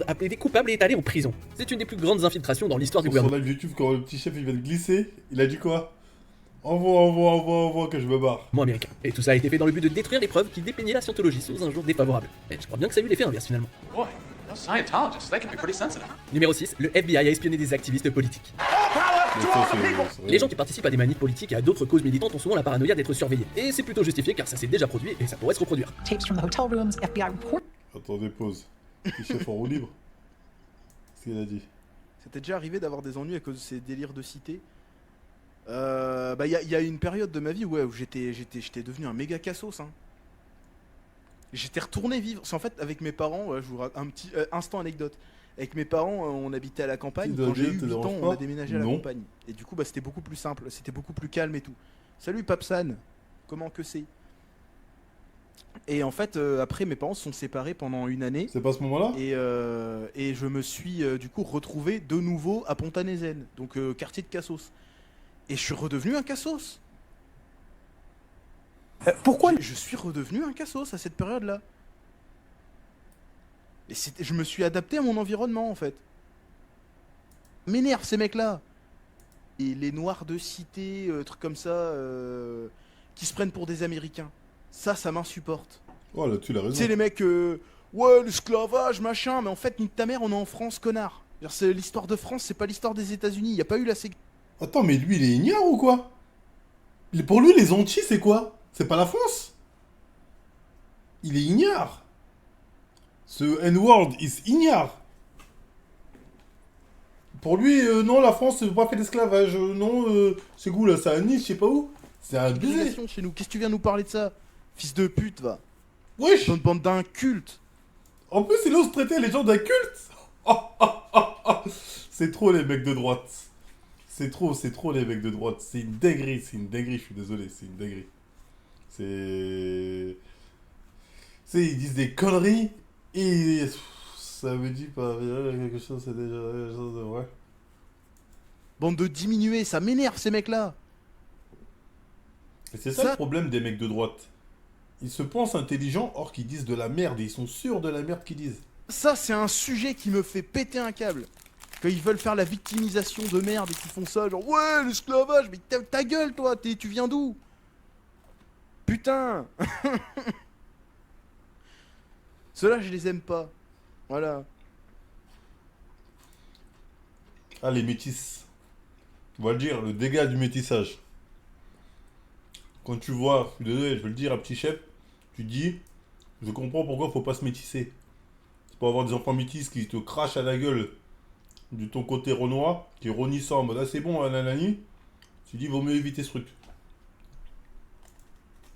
a plaidé coupable et est allé en prison. C'est une des plus grandes infiltrations dans l'histoire du Sur son gouvernement. live YouTube, quand le petit chef il vient de glisser, il a dit quoi? Envoie, que je me barre. Américain. Et tout ça a été fait dans le but de détruire les preuves qui dépeignaient la scientologie sous un jour défavorable. Et je crois bien que ça a eu l'effet inverse finalement. Boy, those Scientologists, they can be pretty sensitive. Numéro 6, le FBI a espionné des activistes politiques. Mais ça, c'est Les gens qui participent à des manifs politiques et à d'autres causes militantes ont souvent la paranoïa d'être surveillés. Et c'est plutôt justifié car ça s'est déjà produit et ça pourrait se reproduire. Tapes from the hotel rooms, FBI report. Attendez, pause. Petit chef en roue libre. Qu'est-ce qu'il a dit? C'était déjà arrivé d'avoir des ennuis à cause de ces délires de cité. Bah, y a une période de ma vie où j'étais devenu un méga cassos. Hein. J'étais retourné vivre. C'est en fait avec mes parents, je vous raconte un petit instant anecdote. Avec mes parents, on habitait à la campagne. Si, Quand j'ai eu te 8 dérange ans, pas on a déménagé à la Non. campagne. Et du coup, bah, c'était beaucoup plus simple, c'était beaucoup plus calme et tout. Salut Papsan, comment que c'est? Et en fait, après, mes parents se sont séparés pendant une année. C'est pas ce moment-là? Et je me suis du coup retrouvé de nouveau à Pontanezen, donc quartier de Cassos. Et je suis redevenu un Cassos. Pourquoi Je suis redevenu un Cassos à cette période-là. Et je me suis adapté à mon environnement en fait. M'énerve ces mecs-là. Et les noirs de cité, trucs comme ça, qui se prennent pour des Américains. Ça m'insupporte. Oh, là, tu l'as Tu raison. sais les mecs, ouais l'esclavage, machin, mais en fait nique ta mère, on est en France, connard. C'est l'histoire de France, c'est pas l'histoire des États-Unis. Y a pas eu la sécurité. Attends, mais lui, il est ignare ou quoi? Pour lui, les Antilles, c'est quoi? C'est pas la France? Il est ignare. Ce N-word is ignare. Pour lui, non, la France n'a pas fait d'esclavage. Non, c'est où là? C'est à Nice, je sais pas où. C'est abusé. Chez nous. Qu'est-ce que tu viens nous parler de ça? Fils de pute, va. Wesh. Bande d'incultes. En plus, il ose traiter les gens d'incultes. C'est trop les mecs de droite. C'est trop les mecs de droite. C'est une dinguerie, je suis désolé, c'est une dinguerie. C'est... Tu sais, ils disent des conneries et... Ça me dit pas quelque chose, c'est déjà quelque chose de vrai. Bande de diminués, ça m'énerve ces mecs-là. Et c'est ça le problème des mecs de droite. Ils se pensent intelligents, or qu'ils disent de la merde et ils sont sûrs de la merde qu'ils disent. Ça, c'est un sujet qui me fait péter un câble. Quand ils veulent faire la victimisation de merde et qu'ils font ça, genre ouais, l'esclavage, mais ta gueule, toi, tu viens d'où? Putain. Ceux-là, je les aime pas. Voilà. Ah, les métis. On va le dire, le dégât du métissage. Quand tu vois, je suis désolé, je veux le dire à petit chef, tu dis, je comprends pourquoi faut pas se métisser. C'est pour avoir des enfants métis qui te crachent à la gueule de ton côté renois, qui est ronnissant en mode ah c'est bon, nanani. Tu dis, vaut mieux éviter ce truc.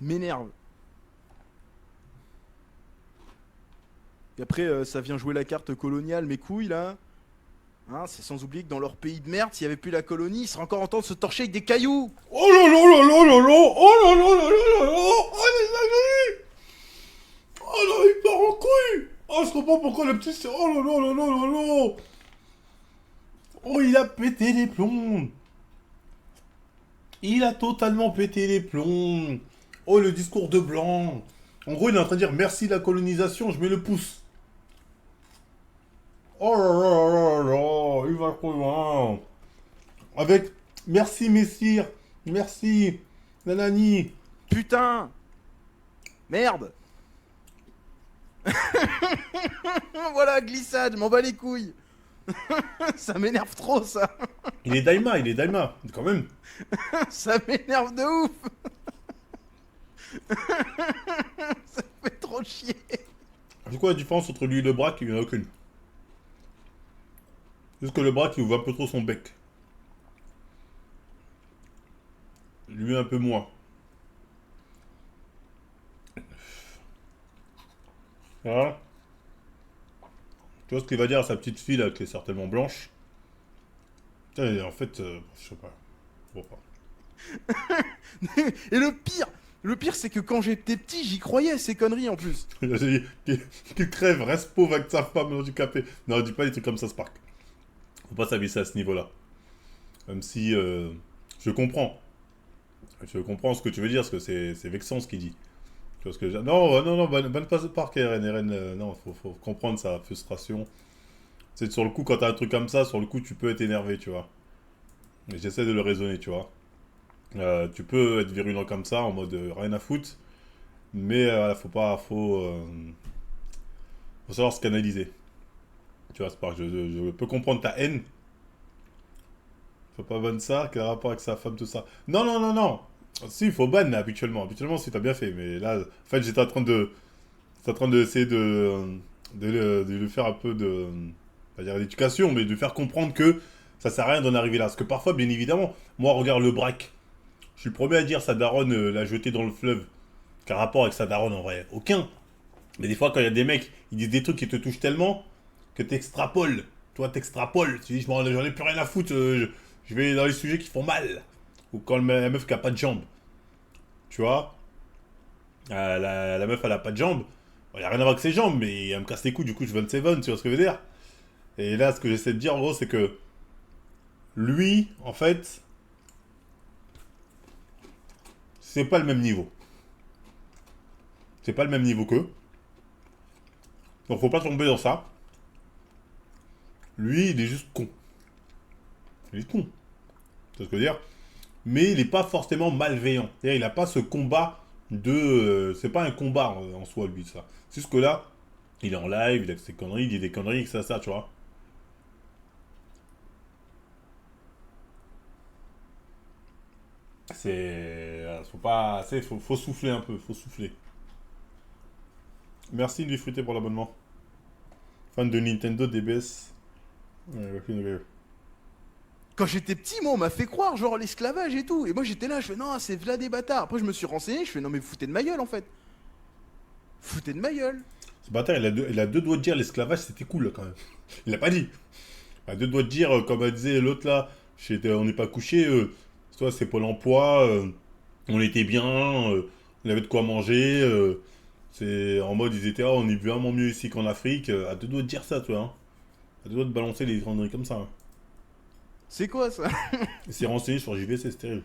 M'énerve. Et après, ça vient jouer la carte coloniale, mes couilles là. Hein, c'est sans oublier que dans leur pays de merde, s'il n'y avait plus la colonie, ils seraient encore en train de se torcher avec des cailloux. Oh là là là là là là. Oh là là là là là là. Oh les amis. Oh là, il part en couille. Oh, je comprends pourquoi le petit... Oh là là là là là là. Oh, il a pété les plombs. Il a totalement pété les plombs. Oh, le discours de blanc. En gros, il est en train de dire merci la colonisation, je mets le pouce. Oh là là là là là, il va trop loin. Avec merci messire, merci nanani. Putain. Merde. Voilà, glissade, je m'en bats les couilles. Ça m'énerve trop, ça. Il est Daima, quand même. Ça m'énerve de ouf. Ça me fait trop chier. C'est quoi la différence entre lui et le braque? Il n'y en a aucune. Juste que le braque, il ouvre un peu trop son bec. Lui, un peu moins. Voilà. Tu vois ce qu'il va dire à sa petite fille, là, qui est certainement blanche. Putain, en fait, je sais pas. Bon, pas. Et le pire c'est que quand j'étais petit, j'y croyais à ces conneries en plus. Qu'il crève, reste pauvre avec sa femme handicapée. Non, dis pas des trucs comme ça, Spark. Faut pas s'abaisser à ce niveau-là. Même si je comprends. Je comprends ce que tu veux dire, parce que c'est vexant ce qu'il dit. Tu vois ce que je veux dire. Non, non, non, banne pas Spark, RN. Non, faut comprendre sa frustration. C'est sur le coup, quand t'as un truc comme ça, sur le coup, tu peux être énervé, tu vois. Mais j'essaie de le raisonner, tu vois. Tu peux être virulent comme ça, en mode rien à foutre. Mais faut savoir se canaliser. Tu vois, c'est pas, je peux comprendre ta haine. Faut pas ban ça, quel rapport avec sa femme, tout ça. Non, non, non, non. Si, il faut ban habituellement. Habituellement, si t'as bien fait. Mais là, en fait, j'étais en train de essayer de lui faire un peu de, pas dire d'éducation, mais de faire comprendre que ça sert à rien d'en arriver là. Parce que parfois, bien évidemment, moi, regarde le braque. Je suis le premier à dire sa daronne l'a jeté dans le fleuve. Quel rapport avec sa daronne en vrai? Aucun. Mais des fois, quand il y a des mecs, ils disent des trucs qui te touchent tellement que t'extrapoles. Toi, t'extrapoles. Tu dis, j'en ai plus rien à foutre. Je vais dans les sujets qui font mal. Ou quand la meuf qui a pas de jambes. Tu vois, la meuf, elle a pas de jambes. Il n'y a rien à voir avec ses jambes, mais elle me casse les couilles, du coup, je 27, tu vois ce que je veux dire? Et là, ce que j'essaie de dire, en gros, c'est que lui, en fait, c'est pas le même niveau. C'est pas le même niveau qu'eux. Donc, faut pas tomber dans ça. Lui, il est juste con. Il est con. Tu vois ce que je veux dire? Mais il est pas forcément malveillant. C'est-à-dire, il a pas ce combat de... c'est pas un combat en soi, lui, ça. C'est juste que là, il est en live, il a ses conneries, il dit des conneries, ça, tu vois. C'est... Faut pas... Faut souffler un peu, faut souffler. Merci Louis Fruité pour l'abonnement. Fan de Nintendo, DBS. Quand j'étais petit, moi, on m'a fait croire, genre, l'esclavage et tout. Et moi, j'étais là, je fais, non, c'est v'là des bâtards. Après, je me suis renseigné, je fais, non, mais vous foutez de ma gueule, en fait. Vous foutez de ma gueule. Ce bâtard, il a deux doigts de dire l'esclavage, c'était cool, quand même. Il l'a pas dit. Il a deux doigts de dire, comme disait l'autre, là, on n'est pas couché, toi, c'est Pôle emploi, on était bien, on avait de quoi manger, c'est en mode, ils étaient, on est vraiment mieux ici qu'en Afrique, à deux doigts de dire ça, tu vois. Hein. À deux doigts de balancer les conneries comme ça. Hein. C'est quoi, ça? Il s'est renseigné sur JVC, c'est terrible.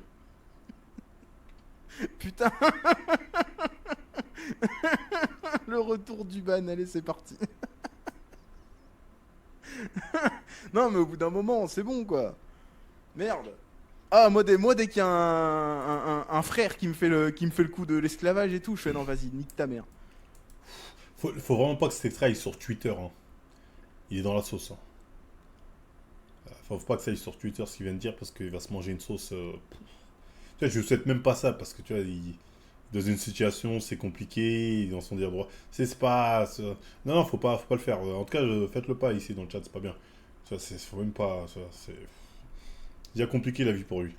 Putain. Le retour du ban, allez, c'est parti. Non, mais au bout d'un moment, c'est bon, quoi. Merde. Ah, moi, dès qu'il y a un frère qui me fait le coup de l'esclavage et tout, je fais, non, vas-y, nique ta mère. Faut vraiment pas que cet extrait aille sur Twitter. Hein. Il est dans la sauce. Hein. Faut pas que ça aille sur Twitter ce qu'il vient de dire parce qu'il va se manger une sauce. Tu vois, je ne souhaite même pas ça parce que tu vois, dans une situation c'est compliqué, il est dans son dire droit. C'est pas. Non, non, faut pas le faire. En tout cas, faites-le pas ici dans le chat, c'est pas bien. Tu vois, faut même pas. C'est déjà compliqué la vie pour lui.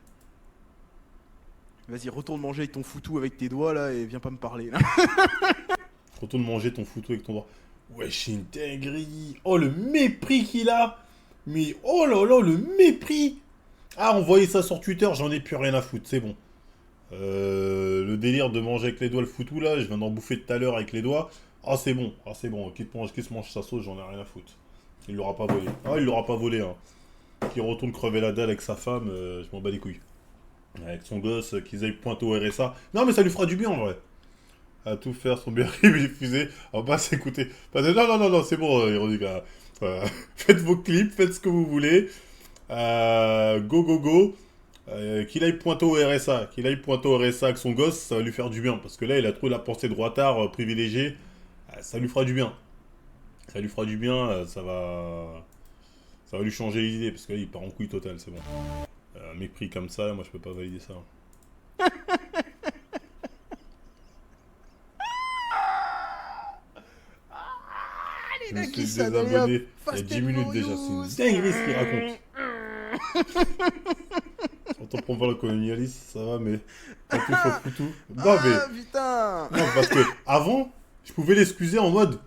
Vas-y, retourne manger avec ton foutou avec tes doigts là et viens pas me parler là. Retourne manger ton foutu avec ton doigt. Wesh, une dinguerie. Oh, le mépris qu'il a. Mais oh là là, le mépris. Ah, envoyez ça sur Twitter, j'en ai plus rien à foutre, c'est bon. Le délire de manger avec les doigts le foutu là, je viens d'en bouffer tout à l'heure avec les doigts. Ah, c'est bon, qui se mange sa sauce, j'en ai rien à foutre. Il l'aura pas volé. Ah, il l'aura pas volé, hein. Qu'il retourne crever la dalle avec sa femme, je m'en bats les couilles. Avec son gosse, qu'ils aillent pointer au RSA. Non, mais ça lui fera du bien en vrai. À tout faire, son bien diffusé. On va pas s'écouter. Non, c'est bon, ironique. Faites vos clips, faites ce que vous voulez. Go. Qu'il aille pointer au RSA. Qu'il aille pointer au RSA avec son gosse, ça va lui faire du bien. Parce que là, il a trouvé la pensée droitard privilégiée. Ça lui fera du bien. Ça lui fera du bien, ça va lui changer les idées. Parce que là, il part en couille totale, c'est bon. Mépris comme ça, moi je peux pas valider ça. Je me suis désabonné il y a 10 minutes déjà, c'est une dinguerie ce qu'il raconte. Autant pour voir le colonialisme, ça va, mais un peu foutu. Non, mais. Putain. Non, parce que avant, je pouvais l'excuser en mode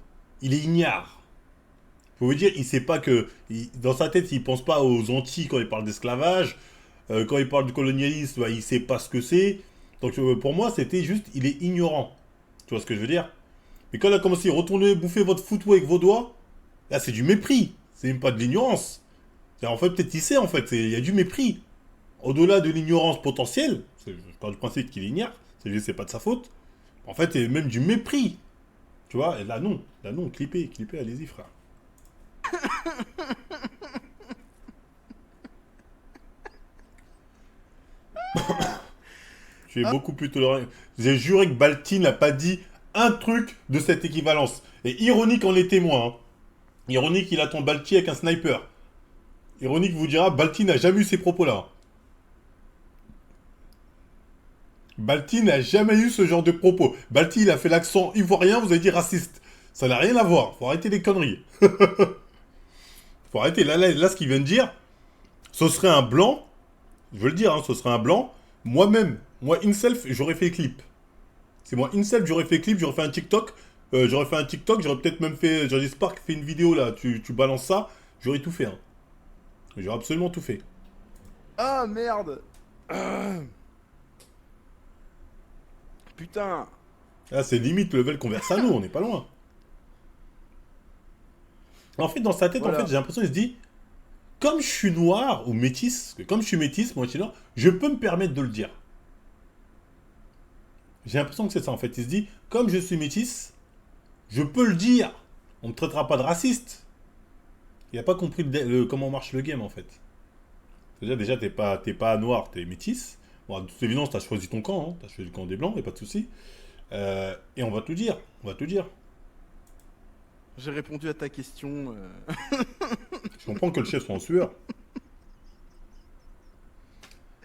il est ignare. Faut vous dire, il sait pas que. Dans sa tête, il pense pas aux Antilles quand il parle d'esclavage. Quand il parle du colonialisme, bah, il sait pas ce que c'est. Donc pour moi, c'était juste, il est ignorant. Tu vois ce que je veux dire? Mais quand il a commencé à retourner bouffer votre foutu avec vos doigts, là c'est du mépris. C'est même pas de l'ignorance. En fait, peut-être il sait, en fait, il y a du mépris. Au-delà de l'ignorance potentielle, je pars du principe qu'il ignore, c'est pas de sa faute. En fait, il y a même du mépris. Tu vois, et là non, clippez, allez-y frère. Tu es beaucoup plus tolérant. J'ai juré que Balti n'a pas dit un truc de cette équivalence. Et Ironique en est témoin. Hein. Ironique, il attend Balti avec un sniper. Ironique vous dira, Balti n'a jamais eu ces propos-là. Balti n'a jamais eu ce genre de propos. Balti, il a fait l'accent ivoirien, vous avez dit raciste. Ça n'a rien à voir. Faut arrêter les conneries. Faut arrêter. Là, ce qu'il vient de dire, ce serait un blanc. Je veux le dire, hein, ce serait un blanc. Moi-même, moi, Inself, j'aurais fait clip. C'est moi, Inself, j'aurais fait clip, j'aurais fait un TikTok. J'aurais peut-être même fait. J'aurais dit Spark, fais une vidéo là, tu balances ça. J'aurais tout fait. Hein. J'aurais absolument tout fait. Ah merde. Putain. Là, c'est limite le level qu'on verse à nous, on n'est pas loin. En fait, dans sa tête, Voilà. en fait, j'ai l'impression qu'il se dit, comme je suis noir ou métis, comme je suis métis, moi, noir, je peux me permettre de le dire. J'ai l'impression que c'est ça, en fait. Il se dit, comme je suis métis, je peux le dire. On ne me traitera pas de raciste. Il n'a pas compris comment marche le game, en fait. Déjà, t'es pas noir, t'es métis. Bon, de toute évidence, t'as choisi ton camp, hein. T'as choisi le camp des blancs, y a pas de souci. Et on va te le dire, J'ai répondu à ta question. Je comprends que le chef soit en sueur.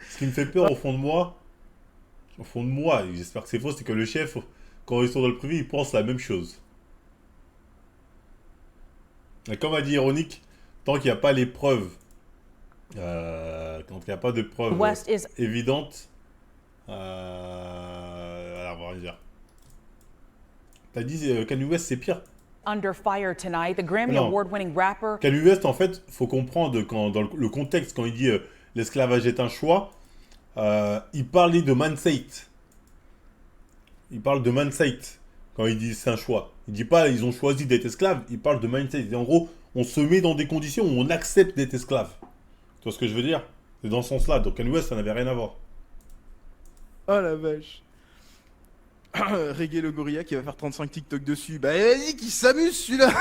Ce qui me fait peur au fond de moi, et j'espère que c'est faux, c'est que le chef, quand il sort dans le privé, il pense la même chose. Et comme a dit Ironique, tant qu'il n'y a pas les preuves, quand il n'y a pas de preuves West is évidentes, alors on va dire. T'as dit Kanye West c'est pire. under fire tonight. The Grammy Non. Award-winning rapper Kanye West, en fait, faut comprendre quand, dans le contexte, quand il dit l'esclavage est un choix, il parlait de mindset. Il parle de mindset quand il dit c'est un choix. Il dit pas ils ont choisi d'être esclaves, il parle de mindset. Et en gros, on se met dans des conditions où on accepte d'être esclave. Tu vois ce que je veux dire? C'est dans ce sens-là. Donc Kanye West, ça n'avait rien à voir. Oh la vache. Reggae le gorilla qui va faire 35 TikTok dessus. Bah vas-y, qui s'amuse celui-là.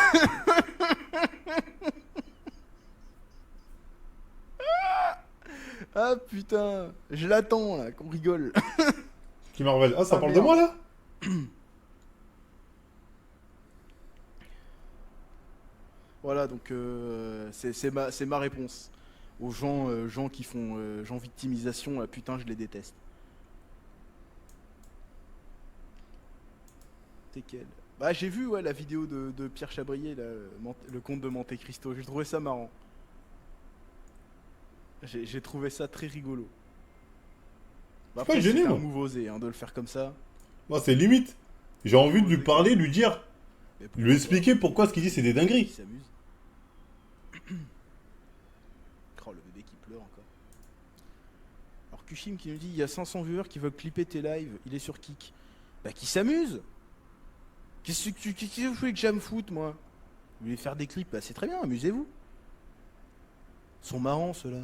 Ah putain, je l'attends là, qu'on rigole. Qui Marvel? Ah, ça Ah, parle de merde. moi là? Voilà, donc c'est ma réponse aux gens qui font gens victimisation. Putain, je les déteste. C'est quel? Bah j'ai vu la vidéo de Pierre Chabrier, là, le conte de Monte Cristo. J'ai trouvé ça marrant. J'ai trouvé ça très rigolo. Bah, pas gêné, c'est un moi. move osé de le faire comme ça. Moi, c'est limite. J'ai envie de lui parler, lui dire, Mais lui pourquoi expliquer pourquoi ce qu'il dit c'est des Il dingueries. s'amuse. Oh, le bébé qui pleure encore. Alors Kushim qui nous dit il y a 500 viewers qui veulent clipper tes lives, il est sur Kik. Bah qui s'amuse. Qu'est-ce que vous voulez que j'aime foot moi? Vous voulez faire des clips? Bah c'est très bien, amusez-vous. Ils sont marrants ceux-là.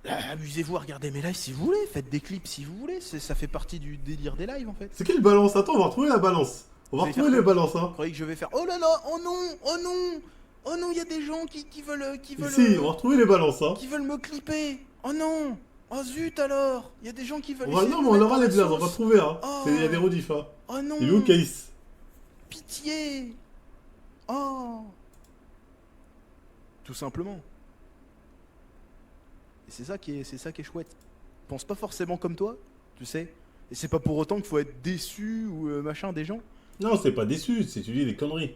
Amusez-vous à regarder mes lives si vous voulez, faites des clips si vous voulez, ça fait partie du délire des lives en fait. C'est quelle balance? Attends, on va retrouver la balance. On va Vous allez retrouver faire les quoi? balances, hein. Vous croyez que je vais faire oh là là, oh non, oh non, oh non, il y a des gens qui veulent Ici, on va retrouver les balances, hein. qui veulent me clipper. Oh non, oh zut alors, il y a des gens qui veulent On va, essayer non, de mais me on mettre aura dans les la blazes, on va sauce. trouver, hein. Oh. Il y a des rediffs, hein. Oh non, Il est où Caïs? pitié. Oh, tout simplement. Et c'est ça qui est chouette. Ils pensent pas forcément comme toi, tu sais. Et c'est pas pour autant qu'il faut être déçu ou machin des gens. Non, c'est pas déçu, c'est tu dis des conneries.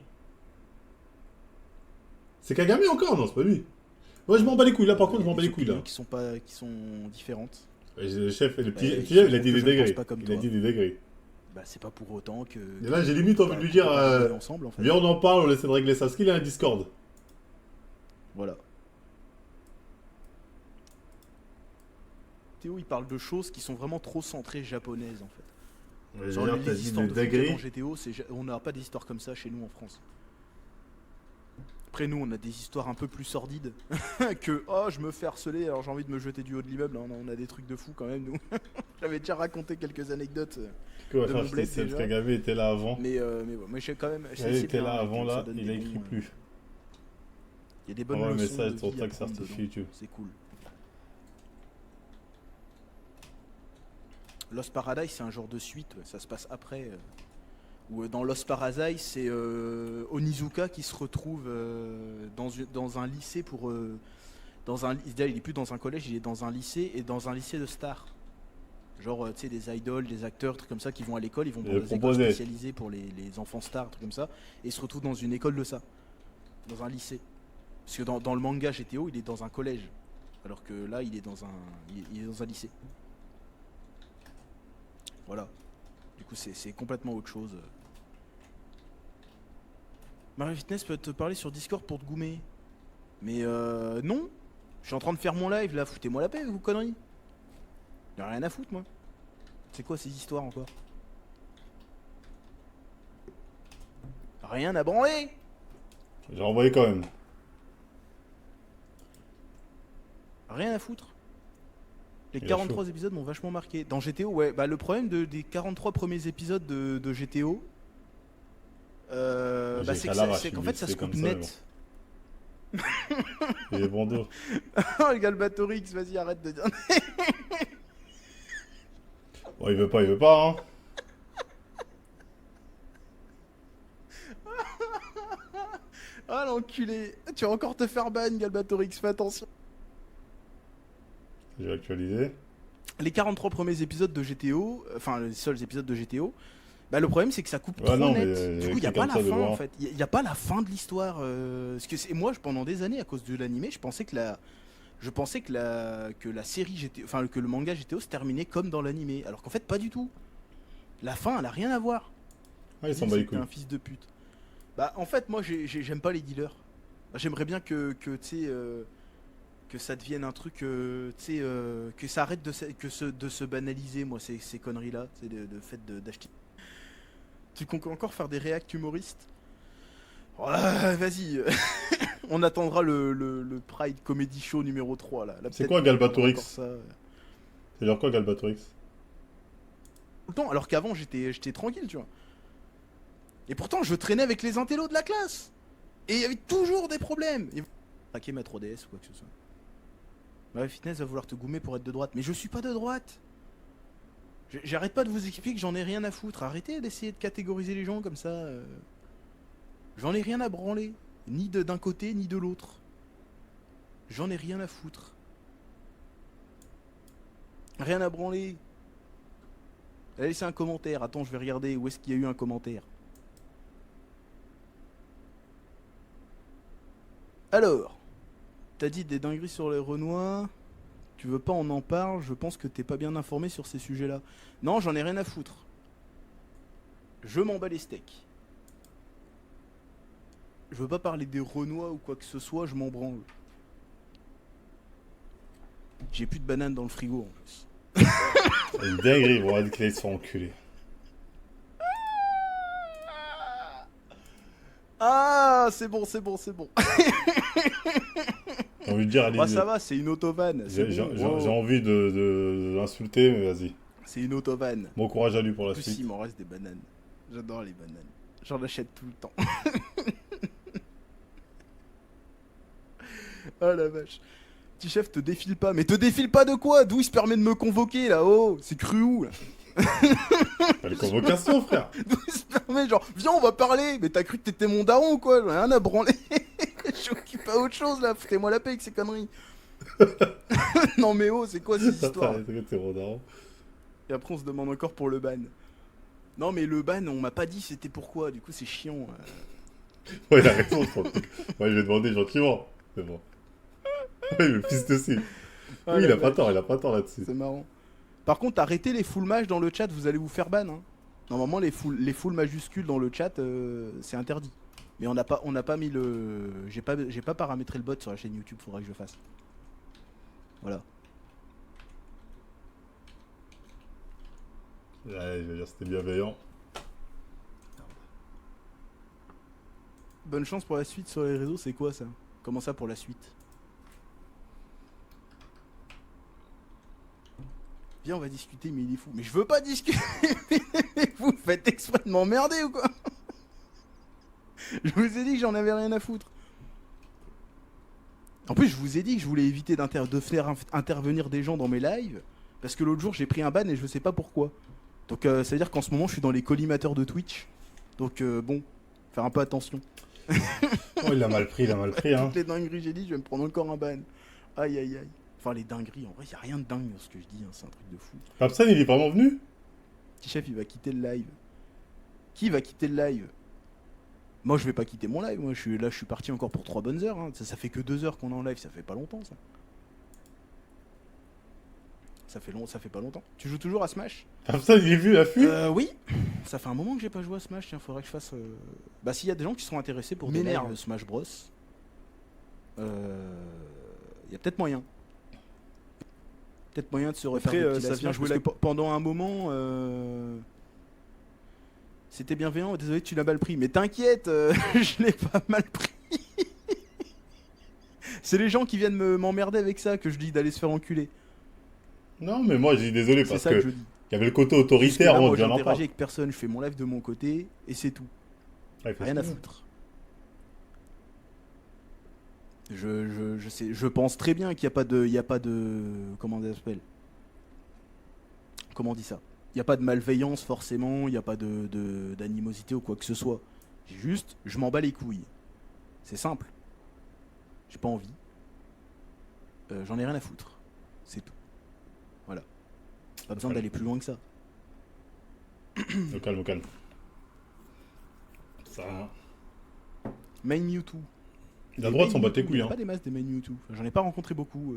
C'est Kagame encore? Non, c'est pas lui. Moi, je m'en bats les couilles, là, par contre, je m'en bats les couilles, là. Qui sont différentes. Le chef, le petit, Ouais, petit chef, il a que dit des je ne pense dingueries. pas comme Il a toi. dit des dingueries. Bah c'est pas pour autant que. Et là, j'ai limite envie de lui dire, ensemble en fait. viens, on en parle, on essaie de régler ça. Est-ce qu'il a un Discord? Voilà. Théo, il parle de choses qui sont vraiment trop centrées japonaises en fait. Ouais, Genre, j'ai dit histoires des de foot dingueries. dans GTO, on n'a pas des histoires comme ça chez nous en France. Après nous, on a des histoires un peu plus sordides que oh, je me fais harceler, alors j'ai envie de me jeter du haut de l'immeuble. Non, on a des trucs de fou quand même nous. J'avais déjà raconté quelques anecdotes. Quoi, de enfin, mon je bled, sais, déjà. Kagame était là avant. Mais ouais, j'ai quand même. Il était là avant, là, il a écrit plus. Il y a des bonnes Envoie un leçons message de sur vie à Track prendre Certifié dedans. YouTube. C'est cool. Lost Paradise, c'est un genre de suite, ouais, ça se passe après. Où dans Lost Paradise, c'est Onizuka qui se retrouve dans un lycée pour. Il est plus dans un collège, il est dans un lycée et dans un lycée de stars. Genre, tu sais, des idoles, des acteurs, trucs comme ça qui vont à l'école, ils vont dans des écoles spécialisées pour les enfants stars, trucs comme ça, et ils se retrouvent dans une école de ça, dans un lycée. Parce que dans le manga GTO, il est dans un collège, alors que là, il est dans un lycée. Voilà. Du coup, c'est complètement autre chose. Marie Fitness peut te parler sur Discord pour te goumer. Mais non. Je suis en train de faire mon live là, foutez-moi la paix, vous conneries. Y'a rien à foutre, moi. C'est quoi ces histoires encore? Rien à branler. J'ai envoyé quand même. Rien à foutre. Les Il a 43 épisodes m'ont vachement marqué. Dans GTO, ouais. Bah, le problème des 43 premiers épisodes de GTO, bah, c'est qu'en fait, ça se coupe net. Il est bon dos. Oh, le Galbatorix, vas-y, arrête de dire. Bon, il veut pas, hein. Ah, l'enculé. Tu vas encore te faire ban, Galbatorix, fais attention. J'ai actualisé. Les 43 premiers épides de GTO, enfin les seuls épisodes de GTO, bah le problème c'est que ça coupe trop non, net. mais, Du coup, il n'y a pas la fin devant. en fait. Il n'y a pas la fin de l'histoire. Parce que moi, pendant des années, à cause de l'animé, je pensais que la série GTO, enfin que le manga GTO se terminait comme dans l'animé. Alors qu'en fait, pas du tout. La fin, elle a rien à voir. Ah, ils s'en bat les couilles. Un fils de pute. Bah en fait, moi, j'aime pas les dealers. Bah, j'aimerais bien que tu sais. Que ça devienne un truc, tu sais, que ça arrête de se banaliser, moi, ces conneries-là, c'est le fait d'acheter. Tu comptes encore faire des réacts humoristes? Ouais, vas-y, on attendra le Pride Comedy Show numéro 3, là. C'est quoi Galbatorix? C'est genre quoi Galbatorix? Tout le temps, alors qu'avant, j'étais tranquille, tu vois. Et pourtant, je traînais avec les intellos de la classe. Et il y avait toujours des problèmes. Traquer ma 3DS ou quoi que ce soit. Ouais, Fitness va vouloir te goumer pour être de droite. Mais je suis pas de droite. J'arrête pas de vous expliquer que j'en ai rien à foutre. Arrêtez d'essayer de catégoriser les gens comme ça. J'en ai rien à branler. Ni d'un côté, ni de l'autre. J'en ai rien à foutre. Rien à branler. Allez, laissez un commentaire. Attends, je vais regarder où est-ce qu'il y a eu un commentaire. Alors, t'as dit des dingueries sur les Renois. Tu veux pas on en parle? Je pense que t'es pas bien informé sur ces sujets-là. Non, j'en ai rien à foutre. Je m'en bats les steaks. Je veux pas parler des Renois ou quoi que ce soit, je m'en branle. J'ai plus de bananes dans le frigo en plus. Une dinguerie, bon, que là ils se font enculer. Ah, c'est bon, c'est bon, c'est bon. J'ai envie de dire, allez. Bah ça va, c'est une autovanne. J'ai envie de l'insulter, mais vas-y. C'est une autovanne. Bon courage à lui pour la En plus, suite. il m'en reste des bananes. J'adore les bananes. J'en achète tout le temps. Oh la vache. Petit chef, te défile pas. Mais te défile pas de quoi? D'où il se permet de me convoquer là? Oh, c'est cru où là? T'as les convocations, frère. D'où il se permet, genre, viens, on va parler. Mais t'as cru que t'étais mon daron ou quoi? J'en ai rien à branler. Je suis occupé à autre chose là. Foutez-moi la paix avec ces conneries. Non mais oh, c'est quoi cette histoire? Et après, on se demande encore pour le ban. Non mais le ban, on m'a pas dit c'était pourquoi. Du coup, c'est chiant. Ouais, il a raison, je pense. Ouais, je vais demander gentiment. C'est bon. Ouais, le fils aussi. Ah, oui, il a pas tort là-dessus. C'est marrant. Par contre, arrêtez les full mage dans le chat, vous allez vous faire ban. Hein. Normalement, les full majuscules dans le chat, c'est interdit. Mais on n'a pas mis le. J'ai pas paramétré le bot sur la chaîne YouTube, faudra que je le fasse. Voilà. Ouais, je veux dire, c'était bienveillant. Bonne chance pour la suite sur les réseaux, c'est quoi ça? Comment ça pour la suite? Viens, on va discuter, mais il est fou. Mais je veux pas discuter. Vous faites exprès de m'emmerder ou quoi? Je vous ai dit que j'en avais rien à foutre. En plus, je vous ai dit que je voulais éviter de faire intervenir des gens dans mes lives. Parce que l'autre jour, j'ai pris un ban et je sais pas pourquoi. Donc, ça veut dire qu'en ce moment, je suis dans les collimateurs de Twitch. Donc, bon, faire un peu attention. Oh, il a mal pris, hein. Toutes les dingueries, j'ai dit, je vais me prendre encore un ban. Aïe, aïe, aïe. Enfin, les dingueries, en vrai, y a rien de dingue dans ce que je dis, hein, c'est un truc de fou. Rapsan, il est vraiment venu? Petit chef, il va quitter le live. Qui va quitter le live? Moi, je vais pas quitter mon live. Moi, je suis parti encore pour 3 bonnes heures. Hein. Ça fait que 2 heures qu'on est en live. Ça fait pas longtemps, ça. Ça fait pas longtemps. Tu joues toujours à Smash? Rapsan, il est venu, la fuite? Oui. Ça fait un moment que j'ai pas joué à Smash. Tiens, faudrait que je fasse. Bah, s'il y a des gens qui sont intéressés pour des M'énerve. lives Smash Bros. Il y a peut-être moyen. Peut-être moyen de se refaire. Après, des petits ça lives vient Smash, jouer parce que pendant un moment. C'était bienveillant, désolé, tu l'as mal pris. Mais t'inquiète, je l'ai pas mal pris. C'est les gens qui viennent m'emmerder avec ça que je dis d'aller se faire enculer. Non, mais moi, j'ai dit désolé C'est parce ça que que je dis. il y avait le côté Jusque autoritaire, là, moi, moi, je viens d'en j'interagis parler. avec personne, je fais mon live de mon côté et c'est tout. Ouais, Rien à facile. foutre. Je pense très bien qu'il n'y a pas de, comment ça s'appelle? Comment on dit ça? Il n'y a pas de malveillance forcément, il n'y a pas d'animosité ou quoi que ce soit. Juste, je m'en bats les couilles. C'est simple. J'ai pas envie. J'en ai rien à foutre. C'est tout. Voilà. Pas besoin d'aller plus loin que ça. Au calme, au calme. Ça. Main Mewtwo. La droite s'en bat tes Il y couilles, a hein. pas des masses des main Mewtwo. Enfin, j'en ai pas rencontré beaucoup.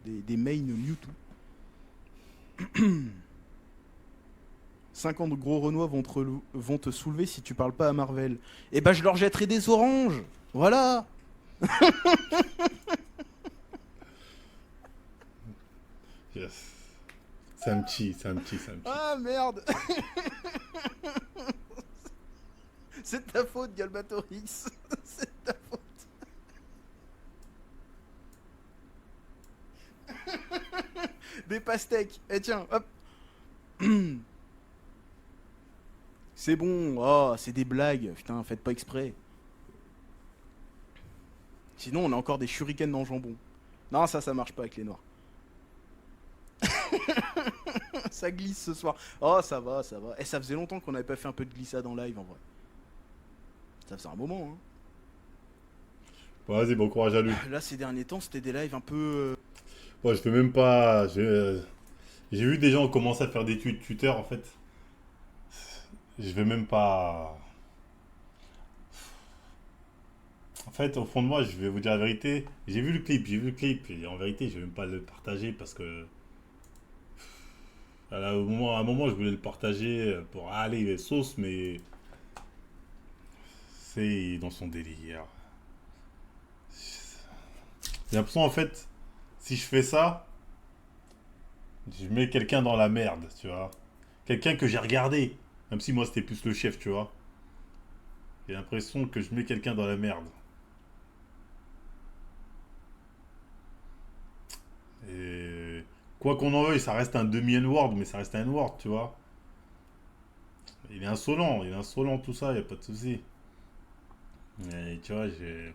Des main Mewtwo. 50 gros Renois vont te soulever si tu parles pas à Marvel. Et bah je leur jetterai des oranges. Voilà. Yes. C'est un petit. Ah merde. C'est ta faute, Galbatorix. C'est ta faute. Des pastèques. Eh tiens, hop. C'est bon. Oh, c'est des blagues. Putain, faites pas exprès. Sinon, on a encore des shurikens dans le jambon. Non, ça marche pas avec les noirs. Ça glisse ce soir. Oh, ça va, ça va. Et ça faisait longtemps qu'on n'avait pas fait un peu de glissade en live, en vrai. Ça faisait un moment, hein. Bon, vas-y, bon courage à lui. Là, ces derniers temps, c'était des lives un peu... Moi, je fais même pas. J'ai vu des gens commencer à faire des tweets Twitter, en fait. Je vais même pas. En fait, au fond de moi, je vais vous dire la vérité. J'ai vu le clip, et en vérité, je vais même pas le partager parce que. À un moment, je voulais le partager pour aller sauce, mais. C'est dans son délire. J'ai l'impression, en fait, si je fais ça, je mets quelqu'un dans la merde, tu vois. Quelqu'un que j'ai regardé, même si moi c'était plus le chef, tu vois. J'ai l'impression que je mets quelqu'un dans la merde. Et quoi qu'on en veuille, ça reste un demi-N-word, mais ça reste un N-word, tu vois. Il est insolent tout ça, y a pas de souci. Mais tu vois, j'ai...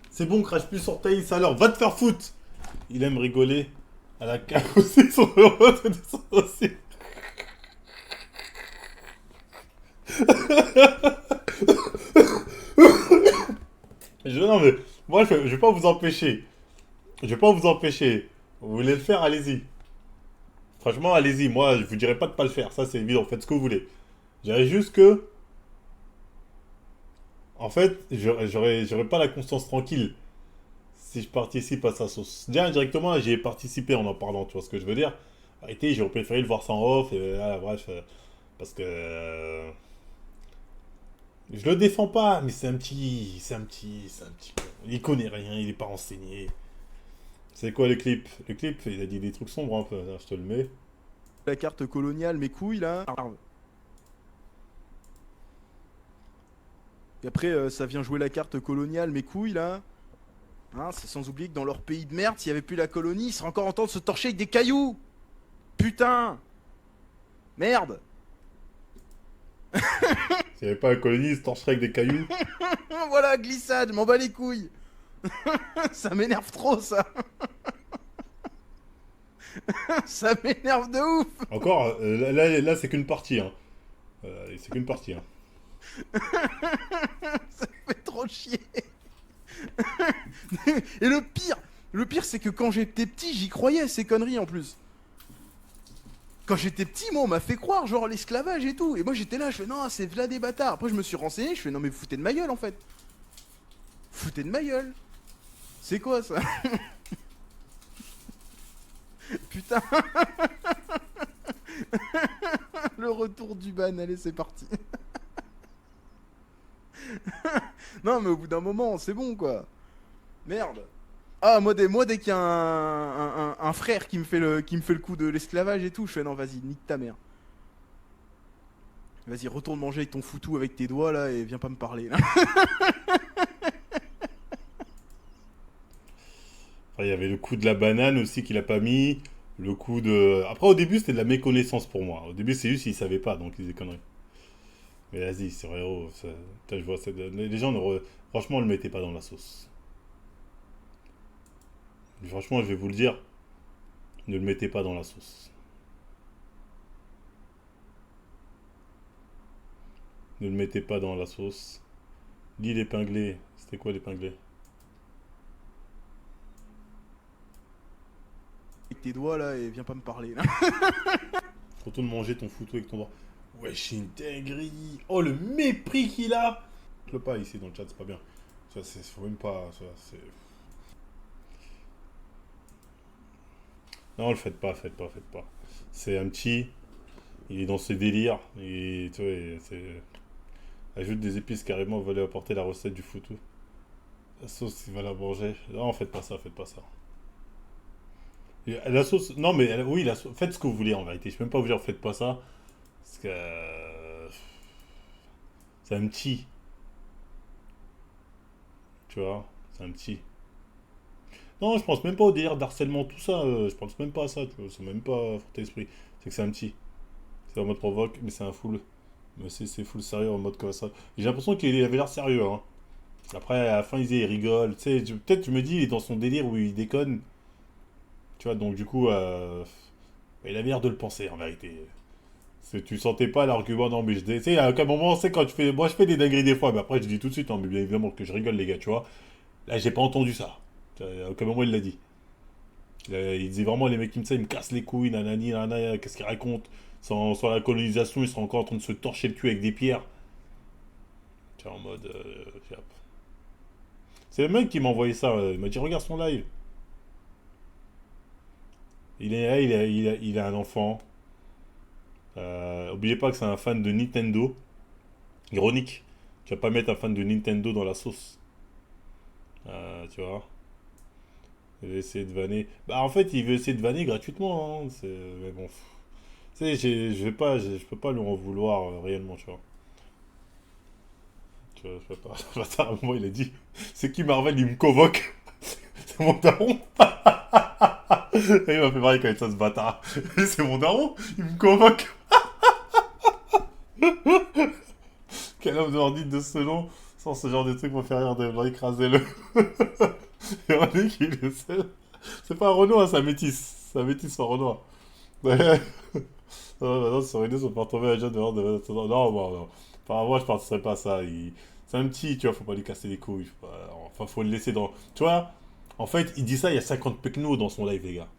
C'est bon, crache plus sur Thaïs alors, va te faire foutre. Il aime rigoler. À la carrosser son remote de son dossier. Non mais, moi je vais pas vous empêcher. Je vais pas vous empêcher. Vous voulez le faire, allez-y. Franchement, allez-y. Moi, je vous dirais pas de pas le faire. Ça, c'est évident. Faites ce que vous voulez. Je dirais juste que... En fait, j'aurais pas la conscience tranquille si je participe à sa sauce. Déjà, directement, là, j'y ai participé en parlant, tu vois ce que je veux dire. En réalité, j'aurais préféré le voir sans off, et voilà, bref, parce que... je le défends pas, mais c'est un petit... Il connaît rien, il est pas renseigné. C'est quoi le clip? Le clip, il a dit des trucs sombres un peu, là, je te le mets. La carte coloniale, mes couilles, là. Et après, ça vient jouer la carte coloniale, mes couilles, là. Hein, c'est sans oublier que dans leur pays de merde, s'il n'y avait plus la colonie, ils seraient encore en train de se torcher avec des cailloux. Putain. Merde. S'il n'y avait pas la colonie, il se torcherait avec des cailloux. Voilà, glissade, m'en bats les couilles. Ça m'énerve trop, ça. Ça m'énerve de ouf. Encore, là c'est qu'une partie. Hein. C'est qu'une partie. Hein. Ça me fait trop chier. Et le pire c'est que quand j'étais petit, j'y croyais à ces conneries en plus. Quand j'étais petit, moi on m'a fait croire genre l'esclavage et tout. Et moi j'étais là, je fais non, c'est v'là des bâtards. Après je me suis renseigné, je fais non mais vous foutez de ma gueule en fait. Foutez de ma gueule. C'est quoi ça? Putain. Le retour du ban, allez c'est parti. Non mais au bout d'un moment, c'est bon quoi. Merde. Ah moi dès qu'il y a un frère qui me fait le coup de l'esclavage et tout, je fais non vas-y, nique ta mère. Vas-y, retourne manger avec ton foutou avec tes doigts là et viens pas me parler là. Enfin, il y avait le coup de la banane aussi qu'il a pas mis. Le coup de... Après au début c'était de la méconnaissance pour moi. Au début c'est juste qu'ils savaient pas, donc ils disaient conneries. Mais vas-y, c'est vrai, oh, ça... Putain, je vois, les gens, franchement, ne le mettez pas dans la sauce. Franchement, je vais vous le dire, ne le mettez pas dans la sauce. Ne le mettez pas dans la sauce. Lis l'épinglé. C'était quoi l'épinglé? Avec tes doigts là et viens pas me parler là. Retourne manger ton foutu avec ton doigt. Wesh, une dinguerie. Oh, le mépris qu'il a. Je le pas ici dans le chat, c'est pas bien. Ça, c'est... Faut même pas... Ça, c'est... Non, le faites pas. C'est un petit... Il est dans ses délires. Et tu vois, c'est... Ajoute des épices carrément, va lui apporter la recette du foutu. La sauce, il va la manger. Non, faites pas ça. Et la sauce... Non, mais oui, la sauce... Faites ce que vous voulez en vérité. Je peux même pas vous dire faites pas ça. Parce que... C'est un petit. Tu vois, c'est un petit. Non, je pense même pas au délire d'harcèlement, tout ça. Je pense même pas à ça, tu vois. C'est même pas fort esprit. C'est que c'est un petit. C'est en mode provoque, mais c'est un full. Mais c'est full sérieux en mode comme ça. J'ai l'impression qu'il avait l'air sérieux, hein. Après, à la fin, il rigole. Tu sais, peut-être, je me dis, il est dans son délire où il déconne. Tu vois, donc du coup, il a l'air de le penser, en vérité. Tu sentais pas l'argument, non, mais je dis, tu sais, à aucun moment, c'est quand tu fais. Moi, je fais des dingueries des fois, mais après, je dis tout de suite, non, mais bien évidemment que je rigole, les gars, tu vois. Là, j'ai pas entendu ça. À aucun moment, il l'a dit. Il disait vraiment, les mecs qui me cassent les couilles, nanani, nanana, qu'est-ce qu'ils racontent. Sans la colonisation, ils sont encore en train de se torcher le cul avec des pierres. Tu vois, en mode. C'est le mec qui m'a envoyé ça. Il m'a dit, regarde son live. Il a un enfant. Oubliez pas que c'est un fan de Nintendo. Ironique. Tu vas pas mettre un fan de Nintendo dans la sauce. Tu vois. Il veut essayer de vanner. Bah en fait il veut essayer de vanner gratuitement. Hein. Mais bon. Tu sais, je peux pas lui en vouloir réellement, tu vois. Tu vois, je peux pas. À un moment il a dit. C'est qui Marvel, il me convoque. C'est mon daron. Et il m'a fait marrer quand il ça ce bâtard. C'est mon daron, il me convoque. Quel homme de ordi de ce nom. Sans ce genre de truc pour faire rire de écraser-le. Ironique, il est seul. C'est pas un Renoir, c'est un métis. C'est un métis, c'est un Renoir. Ouais. Non, sur une idée, on peut retrouver un jeune dehors de... Non. Enfin, moi, je partirais pas à ça. C'est un petit, tu vois, faut pas lui casser les couilles. Enfin, faut le laisser dans... Tu vois, en fait, il dit ça, il y a 50 pecnos dans son live, les gars.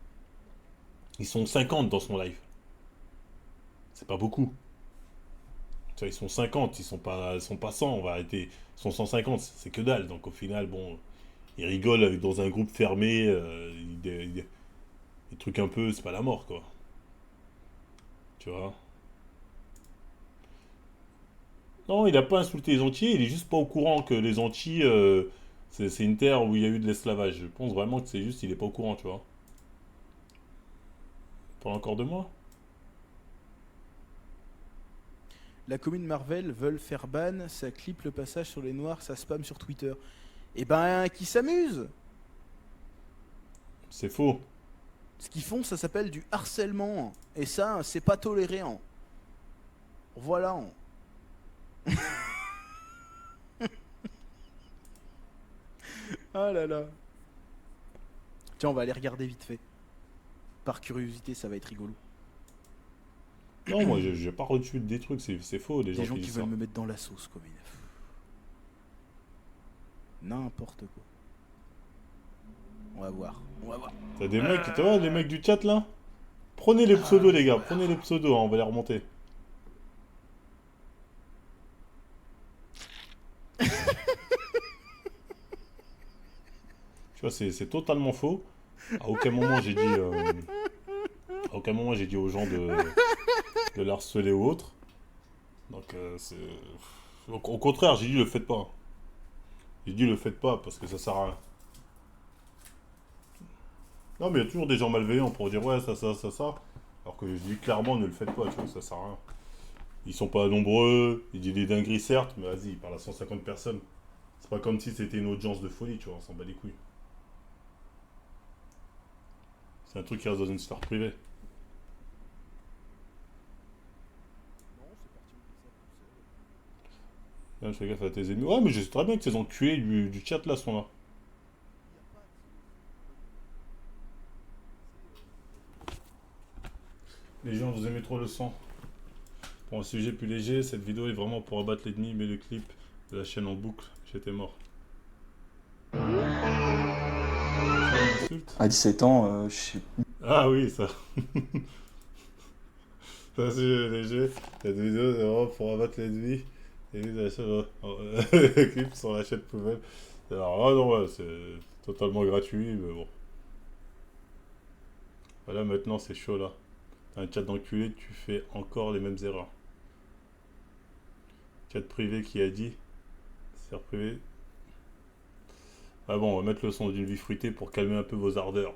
Ils sont 50 dans son live. C'est pas beaucoup. Tu vois, ils sont 50, ils sont pas 100, on va arrêter. Ils sont 150, c'est que dalle. Donc au final, bon, ils rigolent dans un groupe fermé, des trucs un peu, c'est pas la mort, quoi. Tu vois. Non, il a pas insulté les Antillais, il est juste pas au courant que les Antilles, c'est une terre où il y a eu de l'esclavage. Je pense vraiment que c'est juste, il est pas au courant, tu vois. Pas encore 2 mois. La commune Marvel veulent faire ban, ça clip le passage sur les noirs, ça spam sur Twitter. Eh ben, qui s'amuse. C'est faux. Ce qu'ils font, ça s'appelle du harcèlement. Et ça, c'est pas toléré. Hein. Voilà. Hein. Ah là là. Tiens, on va aller regarder vite fait. Par curiosité, ça va être rigolo. Non, moi j'ai pas reçu des trucs, c'est faux, les Des gens gens qui qui disent veulent ça. me mettre dans la sauce, comme n'importe quoi. On va voir. On va voir. T'as des mecs, tu vois, les mecs du chat là? Prenez les pseudos, les gars, prenez les pseudos, hein, on va les remonter. Tu vois, c'est totalement faux. À aucun moment j'ai dit, à aucun moment j'ai dit aux gens de l'harceler ou autre. Donc c'est, au contraire, j'ai dit le faites pas. J'ai dit le faites pas parce que ça sert à rien. Non, mais il y a toujours des gens malveillants pour dire ouais, ça. Alors que je dis clairement, ne le faites pas, tu vois, ça sert à rien. Ils sont pas nombreux, ils disent des dingueries certes, mais vas-y, ils parlent à 150 personnes. C'est pas comme si c'était une audience de folie, tu vois, on s'en bat les couilles. C'est un truc qui reste dans une sphère privée. Bien, fais gaffe à tes ennemis. Ouais, mais je sais très bien que ces enculés du chat là sont là. Les gens, vous aimez trop le sang. Pour un sujet plus léger, cette vidéo est vraiment pour abattre l'ennemi, mais le clip de la chaîne en boucle, j'étais mort. Ça, on insulte. À 17 ans, je sais. Ah oui, ça. C'est un sujet léger. Cette vidéo, c'est vraiment pour abattre l'ennemi. Et oui, la chaîne, le clip sur la chaîne poubelle. Alors là, non, ouais, c'est totalement gratuit, mais bon. Voilà, maintenant, c'est chaud là. T'as un chat d'enculé, tu fais encore les mêmes erreurs. Chat privé qui a dit. Sphère privée. Ah bon, on va mettre le son d'une vie fruitée pour calmer un peu vos ardeurs.